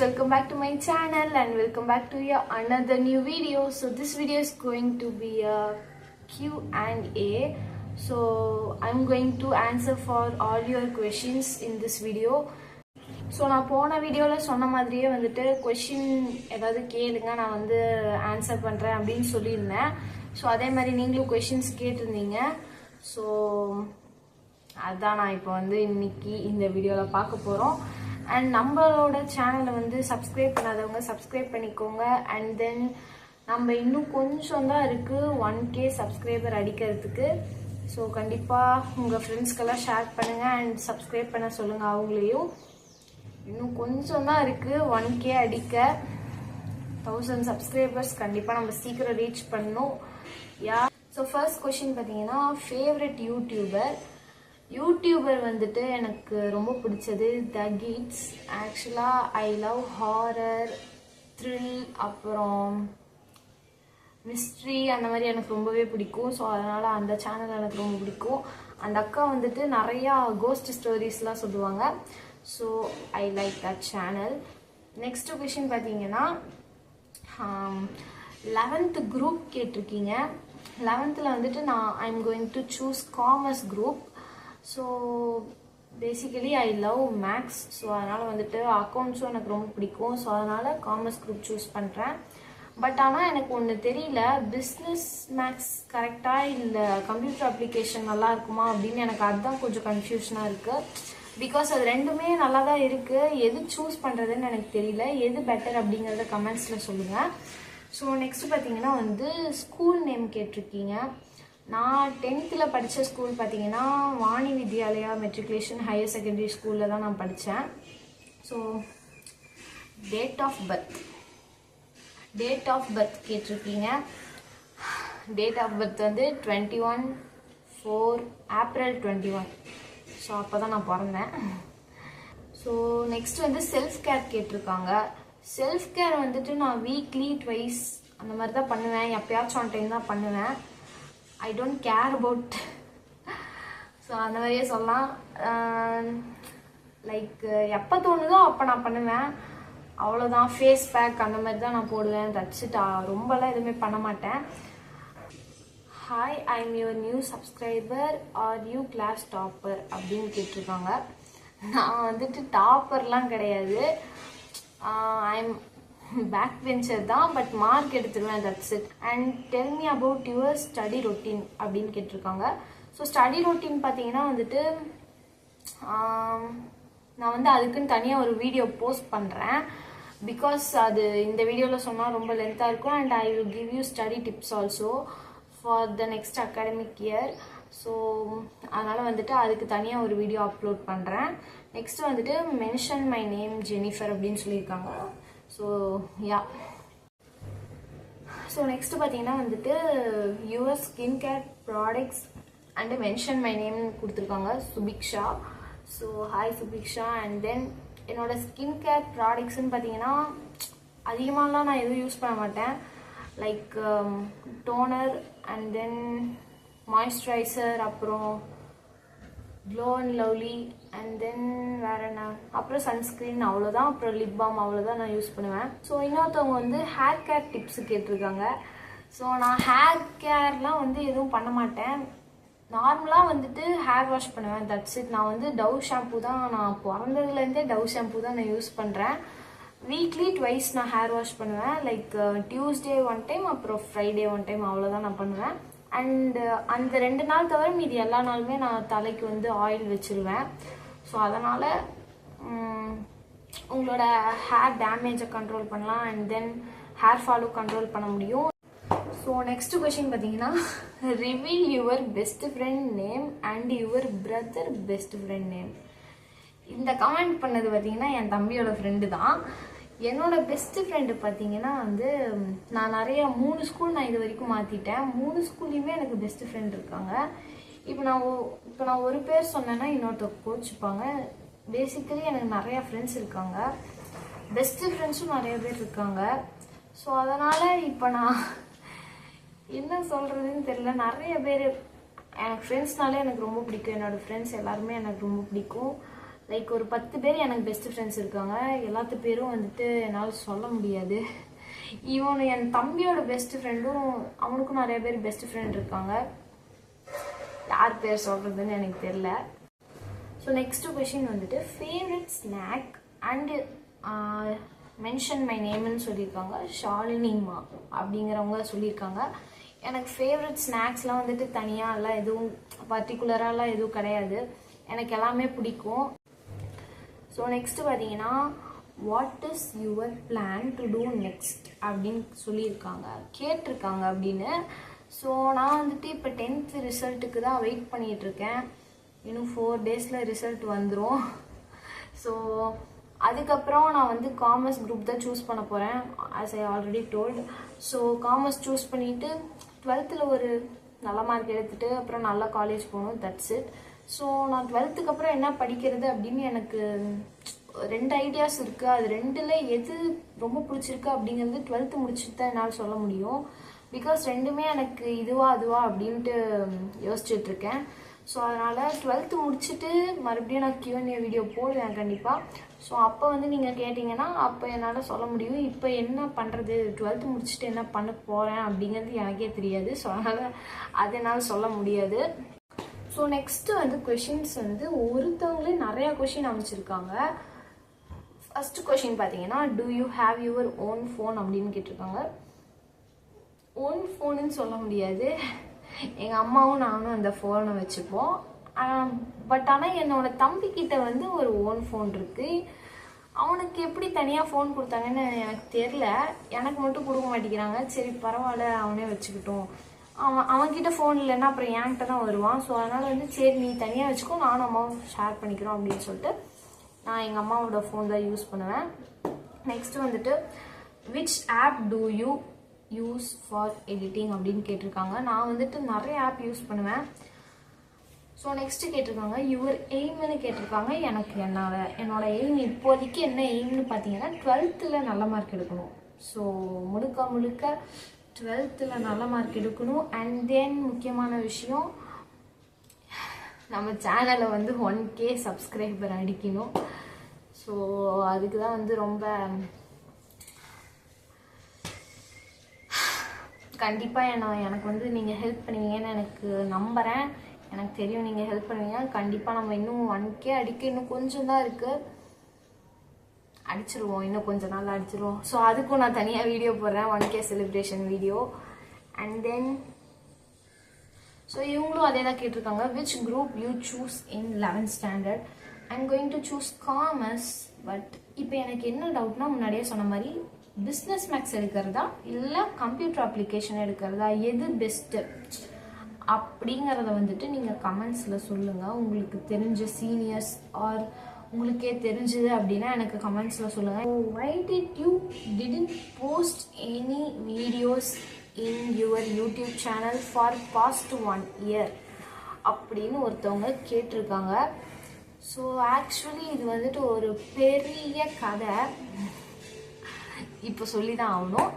welcome back to my channel and welcome back to another new video. So this video is going to be a Q&A. So I'm going to answer for all your questions in this video. So நான் போன வீடியோல சொன்ன மாதிரியே வந்துட்டு question ஏதாவது கேளுங்க நான் வந்து ஆன்சர் பண்றேன் அப்படினு சொல்லிருந்தேன். சோ அதே மாதிரி நீங்களும் क्वेश्चंस கேட்டிருந்தீங்க. சோ அதான் நான் இப்போ வந்து இன்னைக்கு இந்த வீடியோல பார்க்க போறோம். And நம்மளோட சேனலை வந்து சப்ஸ்கிரைப் பண்ணாதவங்க சப்ஸ்கிரைப் பண்ணிக்கோங்க. அண்ட் தென் நம்ம இன்னும் கொஞ்சம் தான் இருக்கு 1K சப்ஸ்கிரைபர் அடிக்கிறதுக்கு. ஸோ கண்டிப்பாக உங்கள் ஃப்ரெண்ட்ஸ்க்கெல்லாம் ஷேர் பண்ணுங்கள் அண்ட் சப்ஸ்கிரைப் பண்ண சொல்லுங்கள் அவங்களையும். இன்னும் கொஞ்சம் தான் இருக்குது 1K அடிக்க. 1000 சப்ஸ்கிரைபர்ஸ் கண்டிப்பாக நம்ம சீக்கிரம் ரீச் பண்ணணும். ஸோ ஃபர்ஸ்ட் கொஸ்டின் பார்த்தீங்கன்னா ஃபேவரட் யூடியூபர் வந்துட்டு எனக்கு ரொம்ப பிடிச்சது த கீட்ஸ். ஆக்சுவலாக ஐ லவ் ஹாரர், த்ரில், அப்புறம் மிஸ்ட்ரி அந்த மாதிரி எனக்கு ரொம்பவே பிடிக்கும். ஸோ அதனால் அந்த சேனல் எனக்கு ரொம்ப பிடிக்கும். அந்த அக்கா வந்துட்டு நிறையா கோஸ்ட் ஸ்டோரிஸ்லாம் சொல்லுவாங்க. So I like that channel. Next question பார்த்தீங்கன்னா 11th குரூப் கேட்டிருக்கீங்க. 11th வந்துட்டு நான் I am going to choose commerce group. So basically I love maths. So அதனால் வந்துட்டு அக்கௌண்ட்ஸும் எனக்கு ரொம்ப பிடிக்கும். ஸோ அதனால் காமர்ஸ் குரூப் சூஸ் பண்ணுறேன். பட் ஆனால் எனக்கு ஒன்று தெரியல, பிஸ்னஸ் மேக்ஸ் கரெக்டாக இல்லை கம்ப்யூட்டர் அப்ளிகேஷன் நல்லா இருக்குமா அப்படின்னு எனக்கு அதுதான் கொஞ்சம் கன்ஃபியூஷனாக இருக்குது. பிகாஸ் அது ரெண்டுமே நல்லா தான் இருக்குது. எது சூஸ் பண்ணுறதுன்னு எனக்கு தெரியல. எது பெட்டர் அப்படிங்கிறத கமெண்ட்ஸில் சொல்லுங்கள். ஸோ நெக்ஸ்ட் பார்த்தீங்கன்னா வந்து ஸ்கூல் நேம் கேட்டிருக்கீங்க. நான் 10th படித்த ஸ்கூல் பார்த்தீங்கன்னா Vani Vidyalaya matriculation higher secondary ஸ்கூலில் தான் நான் படித்தேன். ஸோ டேட் ஆஃப் பர்த் கேட்டிருக்கீங்க. டேட் ஆஃப் பர்த் வந்து 21/4 April 21. ஸோ அப்போ தான் நான் பிறந்தேன். ஸோ நெக்ஸ்ட் வந்து செல்ஃப் கேர் கேட்டிருக்காங்க. செல்ஃப் கேர் வந்துட்டு நான் வீக்லி 2 அந்த மாதிரி தான் பண்ணுவேன். எப்பயாச்சும் ஒன் டைம் தான் பண்ணுவேன். I don't care about. So அந்த மாதிரியே சொல்லலாம். லைக் எப்போ தோணுதோ அப்போ நான் பண்ணுவேன். அவ்வளோதான். ஃபேஸ் பேக் அந்த மாதிரி தான் நான் போடுவேன். தட்சிட்டா ரொம்பலாம் எதுவுமே பண்ண மாட்டேன். Hi, I am your new subscriber are you class topper அப்படின்னு கேட்டிருக்காங்க. நான் வந்துட்டு டாப்பர்லாம் கிடையாது. ஐ எம் பேக் பெஞ்சர் தான், பட் மார்க் எடுத்துருவேன். That's it. And tell me about your study routine அப்படின்னு கேட்டிருக்காங்க. ஸோ ஸ்டடி ரொட்டீன் பார்த்தீங்கன்னா வந்துட்டு நான் வந்து அதுக்குன்னு தனியாக ஒரு வீடியோ போஸ்ட் பண்ணுறேன். பிகாஸ் அது இந்த வீடியோவில் சொன்னால் ரொம்ப லென்த்தாக இருக்கும். And I will give you study tips also for the next academic year. So அதனால் வந்துட்டு அதுக்கு தனியாக ஒரு வீடியோ அப்லோட் பண்ணுறேன். நெக்ஸ்ட் வந்துட்டு மென்ஷன் மை நேம் ஜெனிஃபர் அப்படின்னு சொல்லியிருக்காங்க. ஸோ ஸோ நெக்ஸ்ட் பார்த்தீங்கன்னா வந்துட்டு your skin care products and mention my name கொடுத்துருக்காங்க Subiksha. So hi Subiksha. And then என்னோட ஸ்கின் கேர் ப்ராடக்ட்ஸ்ன்னு பார்த்தீங்கன்னா அதிகமாகலாம் நான் எதுவும் யூஸ் பண்ண மாட்டேன். Like toner and then moisturiser, அப்புறம் glow and lovely, and then வேறு என்ன, அப்புறம் சன்ஸ்க்ரீன், அவ்வளோதான். அப்புறம் லிப் பாம், அவ்வளோதான் நான் யூஸ் பண்ணுவேன். ஸோ இன்னொருத்தவங்க வந்து ஹேர் கேர் டிப்ஸ் கேட்டிருக்காங்க. ஸோ நான் ஹேர் கேர்லாம் வந்து எதுவும் பண்ண மாட்டேன். நார்மலாக வந்துட்டு ஹேர் வாஷ் பண்ணுவேன். That's it. நான் வந்து டவ் ஷாம்பு தான், நான் பிறந்ததுலேருந்தே டவ் ஷாம்பு தான் நான் யூஸ் பண்ணுறேன். வீக்லி 2 நான் ஹேர் வாஷ் பண்ணுவேன். லைக் டியூஸ்டே 1 டைம், அப்புறம் ஃப்ரைடே 1 டைம், அவ்வளோதான் நான் பண்ணுவேன். அண்ட் அந்த 2 நாள் தவிர மீதி எல்லா நாளுமே நான் தலைக்கு வந்து ஆயில் வச்சுருவேன். ஸோ அதனால் உங்களோட ஹேர் டேமேஜை கண்ட்ரோல் பண்ணலாம். அண்ட் தென் ஹேர் ஃபாலும் கண்ட்ரோல் பண்ண முடியும். ஸோ நெக்ஸ்ட் கொஷின் பார்த்தீங்கன்னா reveal your best friend name and your brother best friend name. இந்த கமெண்ட் பண்ணது பார்த்தீங்கன்னா என் தம்பியோட ஃப்ரெண்டு தான். என்னோட பெஸ்ட் ஃப்ரெண்டு பார்த்தீங்கன்னா வந்து நான் நிறைய 3 ஸ்கூல் நான் இது வரைக்கும் மாற்றிட்டேன். 3 ஸ்கூல்லையுமே எனக்கு பெஸ்ட் ஃப்ரெண்ட் இருக்காங்க. இப்போ நான் ஒரு பேர் சொன்னேன்னா இன்னொருத்தர் கோச்சிப்பாங்க. பேசிக்கலி எனக்கு நிறையா ஃப்ரெண்ட்ஸ் இருக்காங்க. பெஸ்ட் ஃப்ரெண்ட்ஸும் நிறைய பேர் இருக்காங்க. ஸோ அதனால் இப்போ நான் என்ன சொல்கிறதுன்னு தெரியல. நிறைய பேர் எனக்கு ஃப்ரெண்ட்ஸ்னாலே எனக்கு ரொம்ப பிடிக்கும். என்னோடய ஃப்ரெண்ட்ஸ் எல்லாருமே எனக்கு ரொம்ப பிடிக்கும். லைக் ஒரு 10 பேர் எனக்கு பெஸ்ட் ஃப்ரெண்ட்ஸ் இருக்காங்க. எல்லாத்து பேரும் வந்துட்டு என்னால் சொல்ல முடியாது. ஈவன் என் தம்பியோட பெஸ்ட் ஃப்ரெண்டும் அவனுக்கும் நிறைய பேர் பெஸ்ட் ஃப்ரெண்ட் இருக்காங்க. யார் பேர் சொல்கிறதுன்னு எனக்கு தெரியல. ஸோ நெக்ஸ்ட் கொஷின் வந்துட்டு favourite snack and mention my நேம்னு சொல்லியிருக்காங்க. ஷாலினிமா அப்படிங்கிறவங்க சொல்லியிருக்காங்க. எனக்கு ஃபேவரட் ஸ்நாக்ஸ்லாம் வந்துட்டு தனியாக எல்லாம் எதுவும் பர்டிகுலராலாம் எதுவும் கிடையாது. எனக்கு எல்லாமே பிடிக்கும். ஸோ நெக்ஸ்ட்டு பார்த்தீங்கன்னா what is your plan to do next அப்படின்னு சொல்லியிருக்காங்க, கேட்டிருக்காங்க அப்படின்னு. ஸோ நான் வந்துட்டு இப்போ 10th ரிசல்ட்டுக்கு தான் வெயிட் பண்ணிகிட்ருக்கேன். இன்னும் 4 டேஸில் ரிசல்ட் வந்துடும். ஸோ அதுக்கப்புறம் நான் வந்து காமர்ஸ் குரூப் தான் சூஸ் பண்ண போகிறேன், as I already told. So commerce choose பண்ணிவிட்டு 12th ஒரு நல்ல மார்க் எடுத்துகிட்டு அப்புறம் நல்ல காலேஜ் போகணும். That's it. ஸோ நான் 12th அப்புறம் என்ன படிக்கிறது அப்படின்னு எனக்கு 2 ஐடியாஸ் இருக்குது. அது 2ல் எது ரொம்ப பிடிச்சிருக்கு அப்படிங்கிறது 12th முடிச்சுட்டு தான் என்னால் சொல்ல முடியும். பிகாஸ் ரெண்டுமே எனக்கு இதுவா அதுவா அப்படின்ட்டு யோசிச்சுட்ருக்கேன். ஸோ அதனால் 12th முடிச்சுட்டு மறுபடியும் நான் Q&A வீடியோ போடுவேன் கண்டிப்பாக. ஸோ அப்போ வந்து நீங்கள் கேட்டிங்கன்னா அப்போ என்னால் சொல்ல முடியும். இப்போ என்ன பண்ணுறது, 12th முடிச்சுட்டு என்ன பண்ண போகிறேன் அப்படிங்கிறது எனக்கே தெரியாது. ஸோ அதனால் அது என்னால் சொல்ல முடியாது. ஸோ நெக்ஸ்ட்டு வந்து கொஷின்ஸ் வந்து ஒருத்தவங்களே நிறையா கொஷின் அமைச்சிருக்காங்க. ஃபஸ்ட்டு கொஷின் பார்த்தீங்கன்னா do you have your own phone அப்படின்னு கேட்டிருக்காங்க. ஓன் ஃபோனுன்னு சொல்ல முடியாது. எங்கள் அம்மாவும் நானும் அந்த ஃபோனை வச்சுப்போம். பட் ஆனால் என்னோட தம்பிக்கிட்ட வந்து ஒரு ஓன் ஃபோன் இருக்குது. அவனுக்கு எப்படி தனியாக ஃபோன் கொடுத்தாங்கன்னு எனக்கு தெரில. எனக்கு மட்டும் கொடுக்க மாட்டேங்கிறாங்க. சரி பரவாயில்ல, அவனே வச்சுக்கிட்டோம். அவன்கிட்ட ஃபோன் இல்லைன்னா அப்புறம் என்கிட்ட தான் வருவான். ஸோ அதனால் வந்து சரி நீ தனியாக வச்சுக்கோ, நானும் அம்மாவும் ஷேர் பண்ணிக்கிறோம் அப்படின்னு சொல்லிட்டு நான் எங்கள் அம்மாவோட ஃபோன் தான் யூஸ் பண்ணுவேன். நெக்ஸ்ட்டு வந்துட்டு which app do you use for editing அப்படின்னு கேட்டிருக்காங்க. நான் வந்துட்டு நிறைய ஆப் யூஸ் பண்ணுவேன். ஸோ நெக்ஸ்ட்டு கேட்டிருக்காங்க யுவர் எய்ம்னு கேட்டிருக்காங்க. எனக்கு என்னோட எய்ம் இப்போதைக்கு என்ன எய்ம்னு பார்த்தீங்கன்னா 12th நல்ல மார்க் எடுக்கணும். ஸோ முழுக்க 12th நல்ல மார்க் எடுக்கணும். அண்ட் தென் முக்கியமான விஷயம், நம்ம சேனலை வந்து 1K சப்ஸ்கிரைபர் அடிக்கணும். ஸோ அதுக்கு தான் வந்து ரொம்ப கண்டிப்பாக எனக்கு வந்து நீங்கள் ஹெல்ப் பண்ணுவீங்கன்னு எனக்கு நம்புகிறேன். எனக்கு தெரியும் நீங்கள் ஹெல்ப் பண்ணுவீங்க. கண்டிப்பாக நம்ம இன்னும் 1K அடிக்க இன்னும் கொஞ்சம் தான் இருக்குது. அடிச்சிருவோம், இன்னும் கொஞ்சம் நாள் அடிச்சிருவோம். ஸோ அதுக்கும் நான் தனியாக வீடியோ போடுறேன், 1K celebration video. And then so இவங்களும் அதே தான் கேட்டிருக்காங்க. Which group you choose in 11th standard? I'm going to choose commerce. But இப்போ எனக்கு என்ன டவுட்னா, முன்னாடியே சொன்ன மாதிரி பிஸ்னஸ் மேக்ஸ் எடுக்கிறதா இல்லை கம்ப்யூட்டர் அப்ளிகேஷன் எடுக்கிறதா, எது பெஸ்ட்டு அப்படிங்கிறத வந்துட்டு நீங்கள் கமெண்ட்ஸில் சொல்லுங்கள். உங்களுக்கு தெரிஞ்ச சீனியர்ஸ் ஆர் உங்களுக்கே தெரிஞ்சது அப்படின்னா எனக்கு கமெண்ட்ஸில் சொல்லுங்கள். why did you didn't post any videos in your YouTube channel for past 1 year அப்படின்னு ஒருத்தவங்க கேட்டிருக்காங்க. ஸோ ஆக்சுவலி இது வந்துட்டு ஒரு பெரிய கதை, இப்போ சொல்லி தான் ஆகணும்.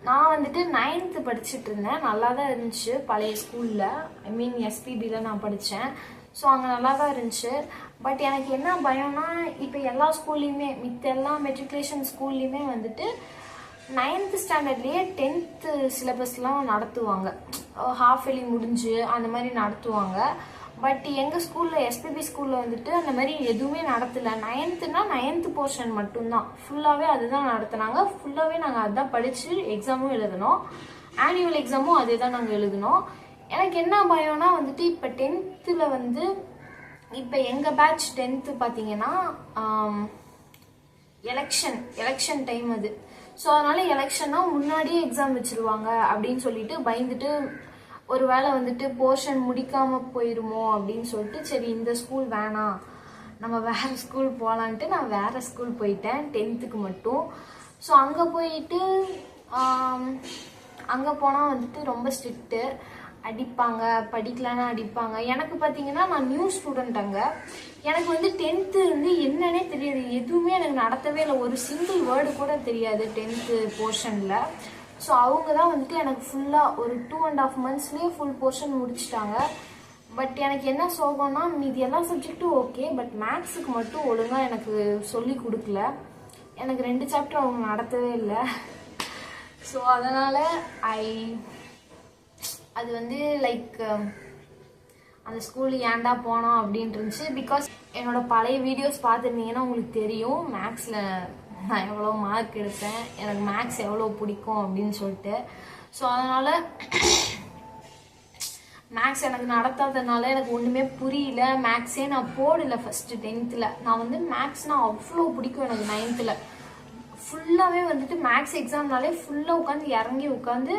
நான் வந்துட்டு 9th படிச்சுட்டு இருந்தேன். நல்லா தான் இருந்துச்சு பழைய ஸ்கூலில். ஐ மீன் SPBயில் நான் படித்தேன். ஸோ அங்கே நல்லா தான் இருந்துச்சு. பட் எனக்கு என்ன பயம்னா, இப்போ எல்லா ஸ்கூல்லையுமே மித்த எல்லா மெட்ரிகுலேஷன் ஸ்கூல்லையுமே வந்துட்டு 9th ஸ்டாண்டர்ட்லேயே 10th சிலபஸ்லாம் நடத்துவாங்க. ஹாஃப் எலி முடிஞ்சு அந்த மாதிரி நடத்துவாங்க. பட் எங்கள் ஸ்கூலில் SPB ஸ்கூலில் வந்துட்டு அந்த மாதிரி எதுவுமே நடத்தலை. 9th போர்ஷன் மட்டும்தான், ஃபுல்லாகவே அதுதான் நடத்தினாங்க. ஃபுல்லாகவே நாங்கள் அதுதான் படித்து எக்ஸாமும் எழுதினோம். ஆனுவல் எக்ஸாமும் அதே தான் நாங்கள் எழுதினோம். எனக்கு என்ன பயம்னா வந்துட்டு இப்போ 10th வந்து இப்போ எங்கள் பேட்ச் 10th பார்த்தீங்கன்னா எலெக்ஷன் டைம் அது. ஸோ அதனால் எலெக்ஷன்னா முன்னாடியே எக்ஸாம் வச்சுருவாங்க அப்படின்னு சொல்லிட்டு பயந்துட்டு ஒரு வேளை வந்துட்டு போர்ஷன் முடிக்காமல் போயிடுமோ அப்படின்னு சொல்லிட்டு சரி இந்த ஸ்கூல் வேணாம், நம்ம வேறு ஸ்கூல் போகலான்ட்டு நான் வேறு ஸ்கூல் போயிட்டேன் 10th மட்டும். ஸோ அங்கே போயிட்டு அங்கே போனால் வந்துட்டு ரொம்ப ஸ்ட்ரிக்ட்டு, அடிப்பாங்க, படிக்கலான்னா அடிப்பாங்க. எனக்கு பார்த்தீங்கன்னா நான் நியூ ஸ்டூடெண்ட். அங்கே எனக்கு வந்து 10th வந்து என்னன்னே தெரியாது, எதுவுமே எனக்கு நடத்தவே இல்லை, ஒரு சிங்கிள் வேர்டு கூட தெரியாது 10th போர்ஷனில். ஸோ அவங்க தான் வந்துட்டு எனக்கு ஃபுல்லாக ஒரு 2.5 monthsலேயே ஃபுல் போர்ஷன் முடிச்சிட்டாங்க. பட் எனக்கு என்ன சோகம்னா மீதி எல்லா சப்ஜெக்ட்டும் ஓகே, பட் மேக்ஸுக்கு மட்டும் ஒழுங்காக எனக்கு சொல்லி கொடுக்கல. எனக்கு 2 சாப்டர் அவங்க நடத்தவே இல்லை. ஸோ அதனால் அது வந்து லைக் அந்த ஸ்கூல் ஏன்டா போனோம் அப்படின்ட்டு இருந்துச்சு. பிகாஸ் என்னோட பழைய வீடியோஸ் பார்த்துருந்தீங்கன்னா உங்களுக்கு தெரியும் மேக்ஸில் நான் எவ்வளோ மார்க் எடுப்பேன், எனக்கு மேக்ஸ் எவ்வளோ பிடிக்கும் அப்படின்னு சொல்லிட்டு. ஸோ அதனால் மேக்ஸ் எனக்கு நடத்தாததுனால எனக்கு ஒன்றுமே புரியல. மேக்ஸே நான் போடலை ஃபஸ்ட்டு 10th. நான் வந்து மேக்ஸ்னால் அவ்வளோ பிடிக்கும் எனக்கு. 9th ஃபுல்லாகவே வந்துட்டு மேக்ஸ் எக்ஸாம்னாலே ஃபுல்லாக உட்காந்து இறங்கி உட்காந்து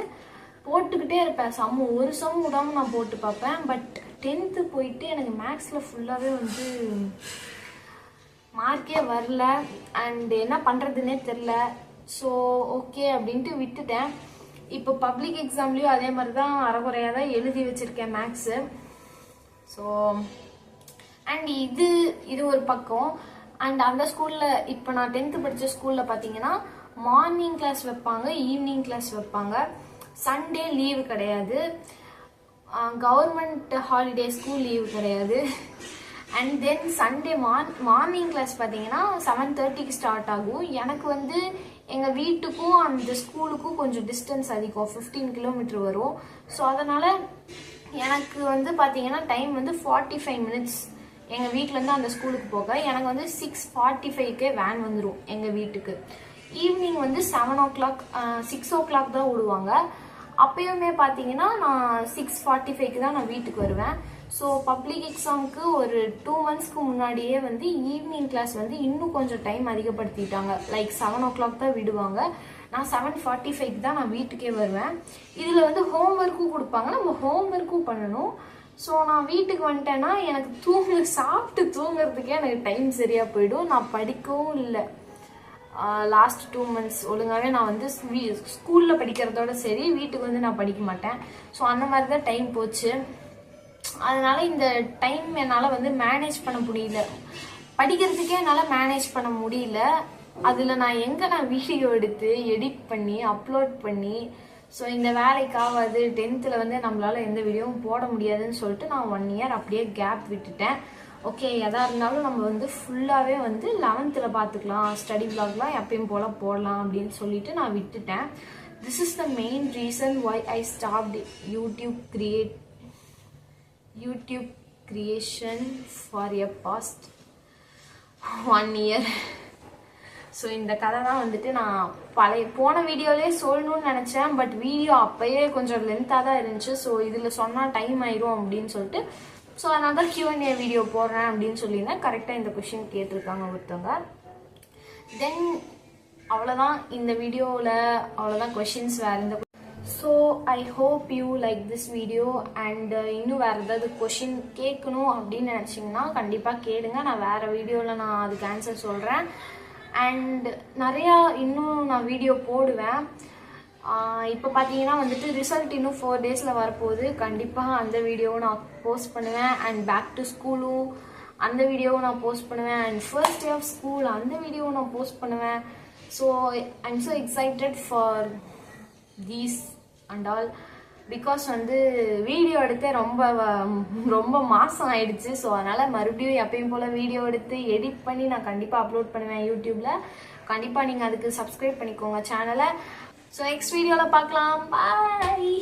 போட்டுக்கிட்டே இருப்பேன். ஒரு சம் விடாமல் நான் போட்டு பார்ப்பேன். பட் 10th போயிட்டு எனக்கு மேக்ஸில் ஃபுல்லாகவே வந்து மார்க்கே வரல. அண்ட் என்ன பண்ணுறதுன்னே தெரில. ஸோ ஓகே அப்படின்ட்டு விட்டுட்டேன். இப்போ பப்ளிக் எக்ஸாம்லேயும் அதே மாதிரி தான் அரைகுறையாக தான் எழுதி வச்சுருக்கேன் மேக்ஸு. ஸோ அண்ட் இது ஒரு பக்கம். அண்ட் அந்த ஸ்கூலில் இப்போ நான் 10th படித்த ஸ்கூலில் பார்த்தீங்கன்னா மார்னிங் கிளாஸ் வைப்பாங்க, ஈவினிங் கிளாஸ் வைப்பாங்க. சண்டே லீவு கிடையாது, கவர்மெண்ட் ஹாலிடேஸ்க்கும் லீவு கிடையாது. And then Sunday morning class பார்த்தீங்கன்னா 7:30க்கு ஸ்டார்ட் ஆகும். எனக்கு வந்து எங்கள் வீட்டுக்கும் அந்த ஸ்கூலுக்கும் கொஞ்சம் டிஸ்டன்ஸ் அதிகம், 15 கிலோமீட்டர் வரும். ஸோ அதனால் எனக்கு வந்து பார்த்தீங்கன்னா டைம் வந்து 45 மினிட்ஸ் எங்கள் வீட்டிலேருந்து அந்த ஸ்கூலுக்கு போக. எனக்கு வந்து 6:45க்கே வேன் வந்துடும் எங்கள் வீட்டுக்கு. ஈவினிங் வந்து 7 o'clock 6 o'clock தான் விடுவாங்க. அப்பயுமே பார்த்தீங்கன்னா நான் 6:45க்கு தான் நான் வீட்டுக்கு வருவேன். ஸோ பப்ளிக் எக்ஸாமுக்கு ஒரு 2 monthsக்கு முன்னாடியே வந்து ஈவினிங் கிளாஸ் வந்து இன்னும் கொஞ்சம் டைம் அதிகப்படுத்திட்டாங்க. லைக் 7 o'clock தான் விடுவாங்க. நான் 7:45க்கு தான் நான் வீட்டுக்கே வருவேன். இதில் வந்து ஹோம் ஒர்க்கும் கொடுப்பாங்க, நம்ம ஹோம் ஒர்க்கும் பண்ணணும். ஸோ நான் வீட்டுக்கு வந்துட்டேன்னா எனக்கு சாப்பிட்டு தூங்குறதுக்கே எனக்கு டைம் சரியாக போயிடும். நான் படிக்கவும் இல்லை. லாஸ்ட் 2 months ஒழுங்காகவே நான் வந்து ஸ்கூலில் படிக்கிறதோட சரி, வீட்டுக்கு வந்து நான் படிக்க மாட்டேன். ஸோ அந்த மாதிரி தான் டைம் போச்சு. அதனால இந்த டைம் என்னால் வந்து மேனேஜ் பண்ண முடியல. படிக்கிறதுக்கே என்னால் மேனேஜ் பண்ண முடியல. அதில் நான் வீடியோ எடுத்து எடிட் பண்ணி அப்லோட் பண்ணி, ஸோ இந்த வேலைக்காவது 10th வந்து நம்மளால் எந்த வீடியோவும் போட முடியாதுன்னு சொல்லிட்டு நான் 1 year அப்படியே கேப் விட்டுட்டேன். ஓகே, எதாக இருந்தாலும் நம்ம வந்து ஃபுல்லாகவே வந்து 11th பார்த்துக்கலாம், ஸ்டடி விளாக்லாம் எப்பயும் போல் போடலாம் அப்படின்னு சொல்லிட்டு நான் விட்டுட்டேன். This is the main reason why I stopped YouTube creation for a past 1 year. So இந்த கதை தான் வந்துட்டு நான் போன வீடியோலேயே சொல்லணும்னு நினச்சேன். பட் வீடியோ அப்போயே கொஞ்சம் லென்த்தாக தான் இருந்துச்சு. ஸோ இதில் சொன்னால் டைம் ஆயிரும் அப்படின்னு சொல்லிட்டு ஸோ அதனால தான் Q&A வீடியோ போடுறேன் அப்படின்னு சொல்லியிருந்தேன். கரெக்டாக இந்த கொஷின் கேட்டிருக்காங்க ஒருத்தவங்க. தென் அவ்வளோதான் இந்த வீடியோவில், அவ்வளோதான் கொஷின்ஸ். வேறு இந்த so I hope you like this video. And இன்னும் வேறு ஏதாவது கொஷின் கேட்கணும் அப்படின்னு நினச்சிங்கன்னா கண்டிப்பாக கேளுங்க. நான் வேறு வீடியோவில் நான் அதுக்கு ஆன்சர் சொல்கிறேன். அண்ட் நிறையா இன்னும் நான் வீடியோ போடுவேன். இப்போ பார்த்தீங்கன்னா வந்துட்டு ரிசல்ட் இன்னும் 4 daysல வரப்போகுது. கண்டிப்பாக அந்த வீடியோவும் நான் போஸ்ட் பண்ணுவேன். அண்ட் பேக் டு ஸ்கூலும் அந்த வீடியோவும் நான் போஸ்ட் பண்ணுவேன். And first day of school அந்த வீடியோவும் நான் போஸ்ட் பண்ணுவேன். So I am so excited for these and all. Because வந்து வீடியோ எடுத்தே ரொம்ப மாதம் ஆயிடுச்சு. ஸோ அதனால் மறுபடியும் எப்பயும் போல் வீடியோ எடுத்து எடிட் பண்ணி நான் கண்டிப்பாக அப்லோட் பண்ணுவேன் யூடியூப்பில். கண்டிப்பாக நீங்கள் அதுக்கு சப்ஸ்கிரைப் பண்ணிக்கோங்க சேனலை. ஸோ நெக்ஸ்ட் வீடியோவில் பார்க்கலாம். பாய்.